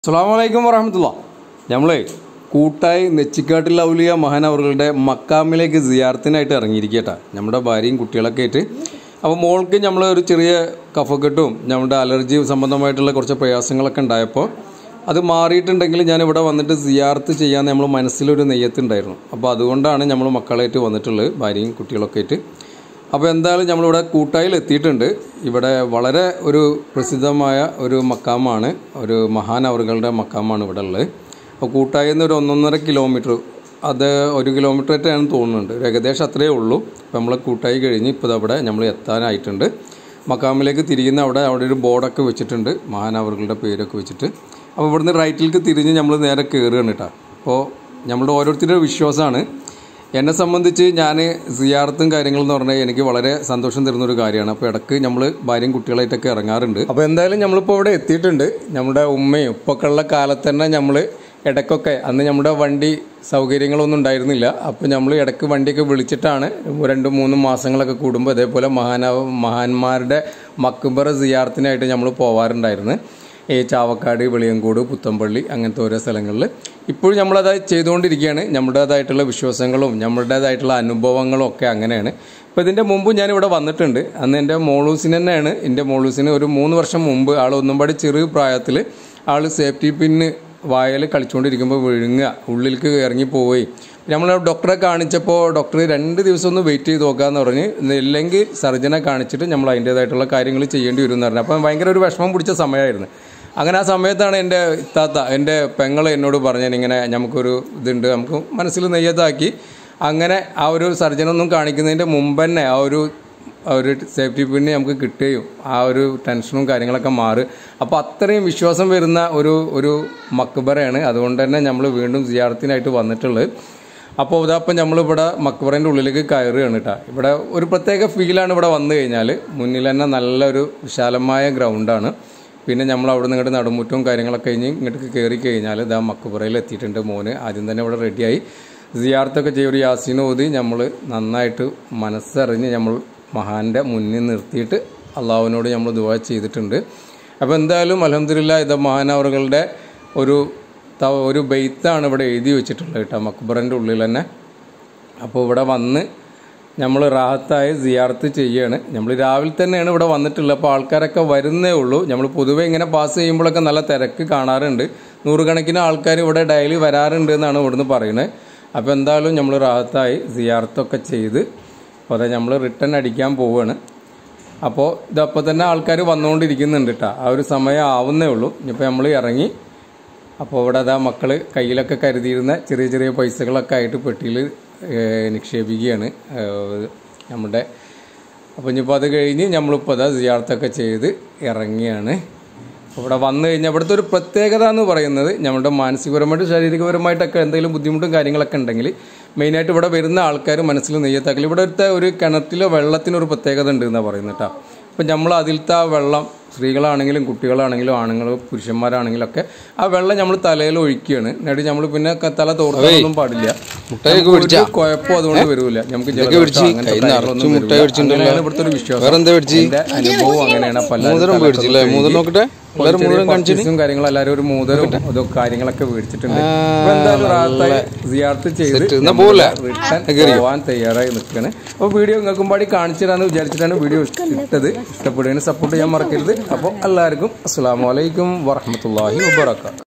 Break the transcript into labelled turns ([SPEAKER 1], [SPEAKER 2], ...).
[SPEAKER 1] അസ്സലാമു വറഹ്മത്തുള്ളാഹി. നമ്മളെ കൂട്ടായി നെച്ചിക്കാട്ടിൽ ഔലിയ മഹാനവറുകളുടെ മക്കാമിലേക്ക് സിയാറത്തിനായിട്ട് ഇറങ്ങിയിരിക്കട്ടെ, നമ്മുടെ ഭാര്യയും കുട്ടികളൊക്കെ ആയിട്ട്. അപ്പോൾ മോൾക്ക് നമ്മൾ ഒരു ചെറിയ കഫക്കെട്ടും നമ്മുടെ അലർജി സംബന്ധമായിട്ടുള്ള കുറച്ച് പ്രയാസങ്ങളൊക്കെ ഉണ്ടായപ്പോൾ അത് മാറിയിട്ടുണ്ടെങ്കിൽ ഞാനിവിടെ വന്നിട്ട് സിയാറത്ത് ചെയ്യാൻ നമ്മൾ മനസ്സിലൊരു നെയ്യത്തുണ്ടായിരുന്നു. അപ്പോൾ അതുകൊണ്ടാണ് നമ്മൾ മക്കളായിട്ട് വന്നിട്ടുള്ളത്, ഭാര്യയും കുട്ടികളൊക്കെ ആയിട്ട്. അപ്പോൾ എന്തായാലും നമ്മളിവിടെ കൂട്ടായിൽ എത്തിയിട്ടുണ്ട്. ഇവിടെ വളരെ ഒരു പ്രസിദ്ധമായ ഒരു മക്കാമാണ്, ഒരു മഹാനവറുകളുടെ മക്കാമാണ് ഇവിടെ ഉള്ളത്. അപ്പോൾ കൂട്ടായിൽ നിന്ന് ഒരു 1.5 കിലോമീറ്റർ, അത് 1 കിലോമീറ്റർ ആയിട്ടാണ് തോന്നുന്നുണ്ട്, ഏകദേശം അത്രയേ ഉള്ളൂ. അപ്പോൾ നമ്മൾ കൂട്ടായി കഴിഞ്ഞ് ഇപ്പോൾ അവിടെ നമ്മൾ എത്താനായിട്ടുണ്ട്. മക്കാമിലേക്ക് തിരിയുന്ന അവിടെ ഒരു ബോർഡൊക്കെ വെച്ചിട്ടുണ്ട്, മഹാനവറുകളുടെ പേരൊക്കെ വെച്ചിട്ട്. അപ്പോൾ ഇവിടുന്ന് റൈറ്റിലേക്ക് തിരിഞ്ഞ് നമ്മൾ നേരെ കയറുകയാണ് കേട്ടോ. അപ്പോൾ നമ്മളുടെ ഓരോരുത്തരുടെ വിശ്വാസമാണ്. എന്നെ സംബന്ധിച്ച് ഞാൻ സിയാറത്തും കാര്യങ്ങളെന്ന് പറഞ്ഞാൽ എനിക്ക് വളരെ സന്തോഷം തരുന്നൊരു കാര്യമാണ്. അപ്പോൾ ഇടയ്ക്ക് നമ്മൾ ഭാര്യയും കുട്ടികളായിട്ടൊക്കെ ഇറങ്ങാറുണ്ട്. അപ്പോൾ എന്തായാലും നമ്മളിപ്പോൾ ഇവിടെ എത്തിയിട്ടുണ്ട്. നമ്മുടെ ഉമ്മയും ഉപ്പൊക്കെ ഉള്ള കാലത്ത് തന്നെ നമ്മൾ ഇടയ്ക്കൊക്കെ, അന്ന് നമ്മുടെ വണ്ടി സൗകര്യങ്ങളൊന്നും ഉണ്ടായിരുന്നില്ല. അപ്പോൾ നമ്മൾ ഇടയ്ക്ക് വണ്ടിയൊക്കെ വിളിച്ചിട്ടാണ് 2-3 മാസങ്ങളൊക്കെ കൂടുമ്പോൾ ഇതേപോലെ മഹാന്മാരുടെ മക്ബറ സിയാറത്തിനായിട്ട് നമ്മൾ പോവാറുണ്ടായിരുന്നു. ഈ ചാവക്കാട്, വെളിയങ്കോട്, പുത്തമ്പള്ളി അങ്ങനത്തെ ഓരോ സ്ഥലങ്ങളിൽ. ഇപ്പോഴും നമ്മളത് ചെയ്തുകൊണ്ടിരിക്കുകയാണ്. നമ്മുടേതായിട്ടുള്ള വിശ്വാസങ്ങളും നമ്മുടേതായിട്ടുള്ള അനുഭവങ്ങളും ഒക്കെ അങ്ങനെയാണ്. ഇപ്പോൾ ഇതിൻ്റെ മുമ്പ് ഞാനിവിടെ വന്നിട്ടുണ്ട്. അന്ന് എൻ്റെ മോളൂസിന് തന്നെയാണ്, എൻ്റെ മോളൂസിന് ഒരു 3 വർഷം മുമ്പ് ആൾ ഒന്നുംപാടി ചെറിയ പ്രായത്തിൽ ആൾ സേഫ്റ്റി പിന്ന് വായൽ കളിച്ചുകൊണ്ടിരിക്കുമ്പോൾ വിഴുങ്ങുക, ഉള്ളിലേക്ക് ഇറങ്ങിപ്പോയി. നമ്മൾ ഡോക്ടറെ കാണിച്ചപ്പോൾ ഡോക്ടർ 2 ദിവസം ഒന്ന് വെയിറ്റ് ചെയ്ത് നോക്കാമെന്ന് പറഞ്ഞ്, ഇല്ലെങ്കിൽ സർജനെ കാണിച്ചിട്ട് നമ്മൾ അതിൻ്റേതായിട്ടുള്ള കാര്യങ്ങൾ ചെയ്യേണ്ടി വരും എന്ന് പറഞ്ഞു. അപ്പം ഭയങ്കര ഒരു വിഷമം പിടിച്ച സമയമായിരുന്നു. അങ്ങനെ ആ സമയത്താണ് എൻ്റെ എൻ്റെ പെങ്ങൾ എന്നോട് പറഞ്ഞത്, ഇങ്ങനെ നമുക്കൊരു ഇതുണ്ട്, നമുക്ക് മനസ്സിൽ നെയ്യത്താക്കി. അങ്ങനെ ആ ഒരു സർജനൊന്നും കാണിക്കുന്നതിൻ്റെ മുമ്പ് തന്നെ ആ ഒരു സേഫ്റ്റി പിന്ന് നമുക്ക് കിട്ടുകയും ആ ഒരു ടെൻഷനും കാര്യങ്ങളൊക്കെ മാറും. അപ്പോൾ അത്രയും വിശ്വാസം വരുന്ന ഒരു മക്ബറയാണ്. അതുകൊണ്ട് തന്നെ നമ്മൾ വീണ്ടും സിയാറത്തിനായിട്ട് വന്നിട്ടുള്ളത്. അപ്പോൾ ഇതപ്പം നമ്മളിവിടെ മക്ബറേൻ്റെ ഉള്ളിലേക്ക് കയറുകയാണ് കേട്ടോ. ഇവിടെ ഒരു പ്രത്യേക ഫീലാണ് ഇവിടെ വന്നു കഴിഞ്ഞാൽ. മുന്നിൽ തന്നെ നല്ലൊരു വിശാലമായ ഗ്രൗണ്ടാണ്. പിന്നെ നമ്മൾ അവിടെ നിന്ന് ഇങ്ങോട്ട് നടുമുറ്റവും കാര്യങ്ങളൊക്കെ കഴിഞ്ഞ് ഇങ്ങോട്ട് കയറി കഴിഞ്ഞാൽ ഇതാ മക്ബറയിൽ എത്തിയിട്ടുണ്ട്. മോന് ആദ്യം തന്നെ ഇവിടെ റെഡിയായി സിയാറത്തൊക്കെ ചെയ്യും. ഒരു യാസീൻ ഓതി നമ്മൾ നന്നായിട്ട് മനസ്സറിഞ്ഞ് നമ്മൾ മഹാൻ്റെ മുന്നിൽ നിർത്തിയിട്ട് അള്ളാഹുവിനോട് നമ്മൾ ദുആ ചെയ്തിട്ടുണ്ട്. അപ്പോൾ എന്തായാലും അൽഹംദുലില്ലാഹ് ഇത് മഹാനവറുകളുടെ ഒരു ബെയ്ത്താണ് ഇവിടെ എഴുതി വെച്ചിട്ടുള്ളത് കേട്ടോ, മക്ബറൻ്റെ ഉള്ളിൽ തന്നെ. അപ്പോൾ ഇവിടെ വന്ന് നമ്മൾ റാഹത്തായി സിയാറത്ത് ചെയ്യുകയാണ്. നമ്മൾ രാവിലെ തന്നെയാണ് ഇവിടെ വന്നിട്ടുള്ളത്. അപ്പോൾ ആൾക്കാരൊക്കെ വരുന്നേ ഉള്ളൂ. നമ്മൾ പൊതുവേ ഇങ്ങനെ പാസ് ചെയ്യുമ്പോഴൊക്കെ നല്ല തിരക്ക് കാണാറുണ്ട്. 100 കണക്കിന് ആൾക്കാർ ഇവിടെ ഡെയിലി വരാറുണ്ട് എന്നാണ് ഇവിടുന്ന് പറയുന്നത്. അപ്പോൾ എന്തായാലും നമ്മൾ റാഹത്തായി സിയാറത്തൊക്കെ ചെയ്ത് അപ്പോൾ അതെ നമ്മൾ റിട്ടേൺ അടിക്കാൻ പോവുകയാണ്. അപ്പോൾ ഇതപ്പോൾ തന്നെ ആൾക്കാർ വന്നുകൊണ്ടിരിക്കുന്നുണ്ട് കേട്ടോ. ആ ഒരു സമയം ആവുന്നേ ഉള്ളൂ. ഇനിയിപ്പോൾ നമ്മൾ ഇറങ്ങി. അപ്പോൾ ഇവിടെ അതാ മക്കൾ കയ്യിലൊക്കെ കരുതിയിരുന്ന ചെറിയ ചെറിയ പൈസകളൊക്കെ ആയിട്ട് പെട്ടിയിൽ നിക്ഷേപിക്കുകയാണ് നമ്മുടെ. അപ്പോൾ ഇനിയിപ്പോൾ അത് കഴിഞ്ഞ് നമ്മളിപ്പോൾ അതാ സിയാറത്തൊക്കെ ചെയ്ത് ഇറങ്ങിയാണ്. ഇവിടെ വന്നു കഴിഞ്ഞാൽ ഇവിടുത്തെ ഒരു പ്രത്യേകത എന്ന് പറയുന്നത്, നമ്മുടെ മാനസികപരമായിട്ട് ശാരീരികപരമായിട്ടൊക്കെ എന്തെങ്കിലും ബുദ്ധിമുട്ടും കാര്യങ്ങളൊക്കെ ഉണ്ടെങ്കിൽ മെയിനായിട്ട് ഇവിടെ വരുന്ന ആൾക്കാർ മനസ്സിൽ നെയ്യത്താക്കൽ. ഇവിടുത്തെ ഒരു കിണറ്റിലെ വെള്ളത്തിനൊരു പ്രത്യേകത ഉണ്ട് എന്നാണ് പറയുന്നത് കേട്ടോ. അപ്പം നമ്മൾ അതിലത്തെ ആ വെള്ളം, സ്ത്രീകളാണെങ്കിലും കുട്ടികളാണെങ്കിലും ആണുങ്ങളും പുരുഷന്മാരാണെങ്കിലും ഒക്കെ ആ വെള്ളം നമ്മൾ തലയിൽ ഒഴിക്കുകയാണ്. എന്നിട്ട് നമ്മൾ പിന്നെ തല തോർത്താനൊന്നും പാടില്ല. കുഴപ്പം അതുകൊണ്ട് വരില്ല. നമുക്ക് ഇവിടുത്തെ ഒരു വിശ്വാസം, അനുഭവം അങ്ങനെയാണ്. പലരും കാര്യങ്ങളും എല്ലാവരും ഒരു മോതിരം അതൊക്കെ കാര്യങ്ങളൊക്കെ മേടിച്ചിട്ടുണ്ട്. അപ്പൊ എന്തായാലും റാഹത്തായി സിയാറത്ത് ചെയ്ത് റിട്ടേൺ പോവാൻ തയ്യാറായി നിൽക്കുകയാണ്. അപ്പോൾ വീഡിയോ നിങ്ങൾക്കും പാടി കാണിച്ചു തരാമെന്ന് വിചാരിച്ചിട്ടാണ് വീഡിയോ ഇട്ടത്. ഇഷ്ടപ്പെടുകയും സപ്പോർട്ട് ചെയ്യാൻ മറക്കരുത്. അപ്പോൾ എല്ലാവർക്കും അസ്സലാമു അലൈക്കും വറഹ്മത്തുള്ളാഹി വബറകാതുഹു.